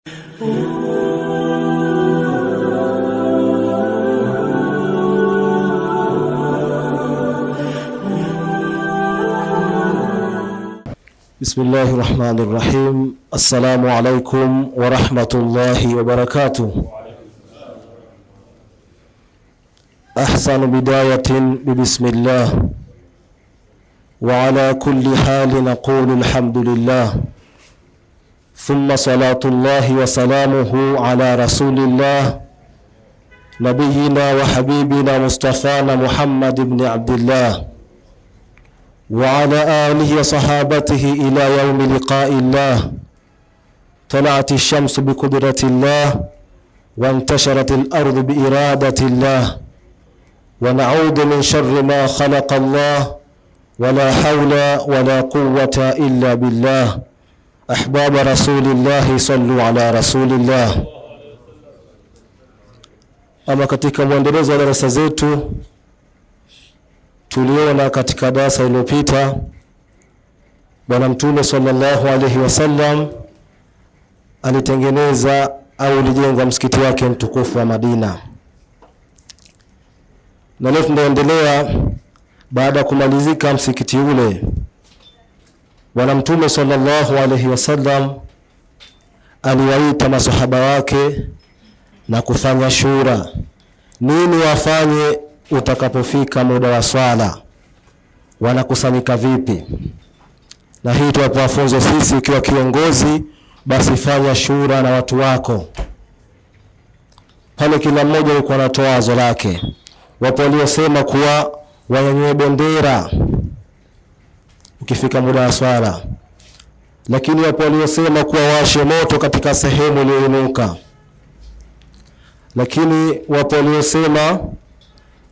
بسم الله الرحمن الرحيم. السلام عليكم ورحمة الله وبركاته. أحسن بداية ببسم الله، وعلى كل حال نقول الحمد لله، ثم صلاة الله وسلامه على رسول الله نبينا وحبيبنا مصطفانا محمد بن عبد الله وعلى آله وصحابته إلى يوم لقاء الله. طلعت الشمس بقدرة الله وانتشرت الأرض بإرادة الله، ونعوذ من شر ما خلق الله، ولا حول ولا قوة إلا بالله. أحباب رسول الله صلوا على رسول الله. Ama katika mwendelezo wa darasa zetu tuliona katika darasa iliyopita Bwana Mtume sallallahu alaihi wasallam alitengeneza au alijenga msikiti wake mtukufu wa Madina. Na leo tunaendelea baada kumalizika msikiti ule. Bwana Mtume sallallahu alaihi wasallam aliwaita masahaba wake na kufanya shura. Nini wafanye utakapofika muda wa swala? Wanakusanyika vipi? Na hii tuwafunzo sisi, ukiwa kiongozi basi fanya shura na watu wako. Pale kila mmoja yuko anatoa wazo lake. Wapo waliosema kuwa wanyanyue bendera ukifika muda wa swala, lakini wapo waliosema kuwa washe moto katika sehemu iliyoinuka, lakini wapo waliosema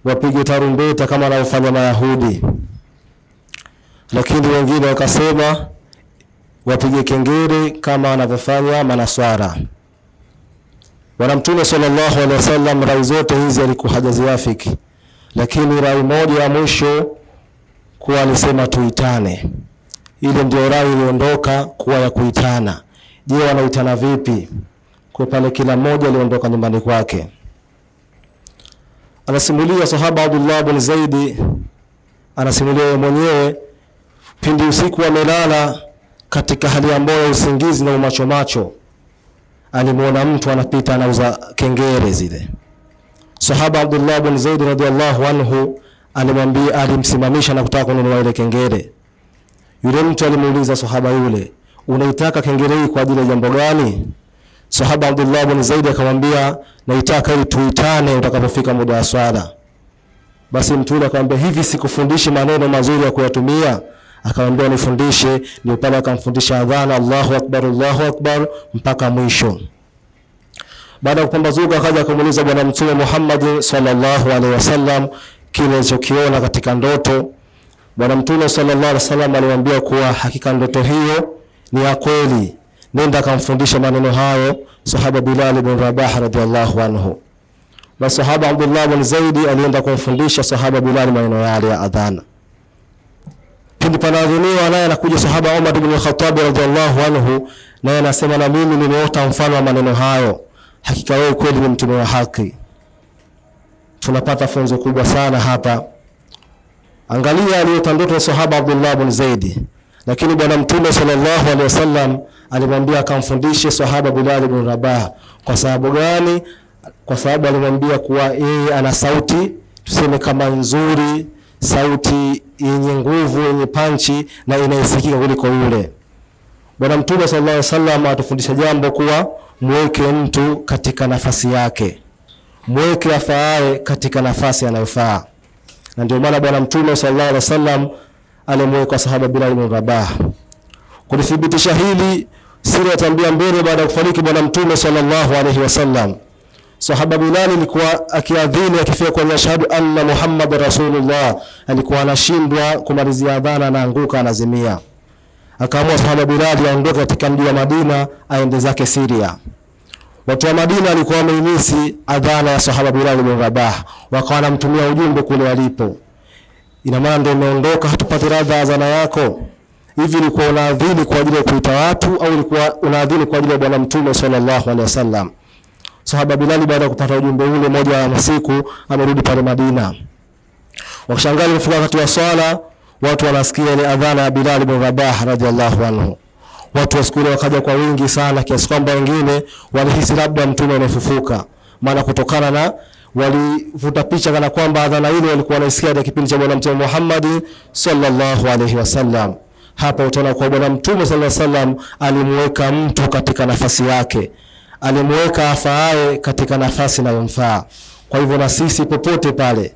wapige tarumbeta kama wanaofanya Mayahudi, lakini wengine wakasema wapige kengele kama wanavyofanya Manaswara. Bwana Mtume sallallahu alaihi wasallam rai zote hizi alikuwa hajaziafiki, lakini rai moja ya mwisho kuwa alisema tuitane. Ile ndio rai iliondoka kuwa ya kuitana. Je, wanaitana vipi? Kwa pale kila mmoja aliondoka nyumbani kwake. Anasimulia sahaba Abdullah bin Zaid, anasimulia mwenyewe pindi usiku amelala katika hali ambayo usingizi na umacho macho, alimuona mtu anapita anauza kengele zile. Sahaba Abdullah bin Zaid radhiallahu anhu alimwambia, alimsimamisha na kutaka kununua ile kengele. Yule mtu alimuuliza sahaba yule, unaitaka kengele hii kwa ajili ya jambo gani? Sahaba Abdullah bin Zaid akamwambia, naitaka ili tuitane utakapofika muda wa swala. Basi mtu yule akamwambia, hivi sikufundishi maneno mazuri ya kuyatumia? Akamwambia, nifundishe. Ndio pale akamfundisha adhana Allahu Akbar mpaka mwisho. Baada ya kupambazuka akaja kumuuliza Bwana Mtume Muhammad sallallahu alaihi wasallam kile alichokiona katika ndoto. Bwana Mtume sallallahu alaihi wasallam alimwambia kuwa hakika ndoto hiyo ni ya kweli. Nenda akamfundisha maneno hayo sahaba Bilal ibn Rabah radhiallahu anhu. Na sahaba Abdullah bin Zaid alienda kumfundisha sahaba Bilal maneno yale ya adhana. Pindi panaadhiniwa naye anakuja sahaba Umar ibn Khattab radhiallahu anhu, naye anasema, na mimi nimeota mfano wa maneno hayo, hakika wewe kweli ni mtume wa haki. Tunapata funzo kubwa sana hapa. Angalia aliota ndoto sahaba Abdullah bin Zaid, lakini Bwana Mtume sallallahu alaihi wasallam alimwambia akamfundishe sahaba Bilal ibn Rabah. Kwa sababu gani? Kwa sababu alimwambia kuwa yeye ana sauti tuseme kama nzuri, sauti yenye nguvu, yenye panchi na inaisikika kuliko yule. Bwana Mtume sallallahu alaihi wasallam atufundisha jambo kuwa muweke mtu katika nafasi yake, muweke afaaye katika nafasi anayofaa. Na ndio maana Bwana Mtume sallallahu alaihi wasallam alimweka sahaba Bilal ibn Rabah. Kulithibitisha hili, siri atambia mbele baada ya kufariki Bwana Mtume sallallahu alaihi wasallam, sahaba Bilal alikuwa akiadhini akifia kwa ashhadu anna Muhammadar Rasulullah, alikuwa anashindwa kumalizia adhana na anguka anazimia. Akaamua sahaba Bilal aondoke katika mji wa Madina aende zake Syria. Watu wa Madina walikuwa wameimisi adhana ya sahaba Bilal ibn Rabah, wakawa wanamtumia ujumbe kule walipo. Ina maana ndio umeondoka, hatupati radha adhana yako. hivi ilikuwa unaadhini kwa ajili ya kuita watu au ilikuwa unaadhini kwa ajili ya bwana mtume sallallahu alaihi wasallam? Sahaba Bilal baada ya kupata ujumbe ule, moja ya masiku amerudi pale Madina. Wakishangaa ilifika wakati wa swala, watu wanasikia ile adhana ya Bilal ibn Rabah radhiallahu anhu. Watu wa skuli wakaja kwa wingi sana, kiasi kwamba wengine walihisi labda mtume amefufuka, maana kutokana na walivuta picha kana kwamba adhana ile walikuwa wanaisikia katika kipindi cha bwana mtume Muhammad sallallahu alaihi wasallam. Hapa utaona kwa bwana mtume sallallahu alaihi wasallam alimweka mtu katika nafasi yake, alimweka afaaye katika nafasi inayomfaa. Kwa hivyo na sisi popote pale,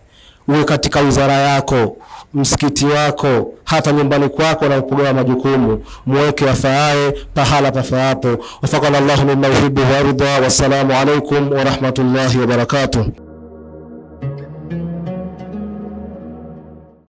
uwe katika wizara yako, msikiti wako, hata nyumbani kwako na upogawa majukumu, muweke afaaye pahala pafaapo. Wafaqana Allahu mimma yuhibbu wa yarda. Wassalamu alaikum wa rahmatullahi wa barakatuh.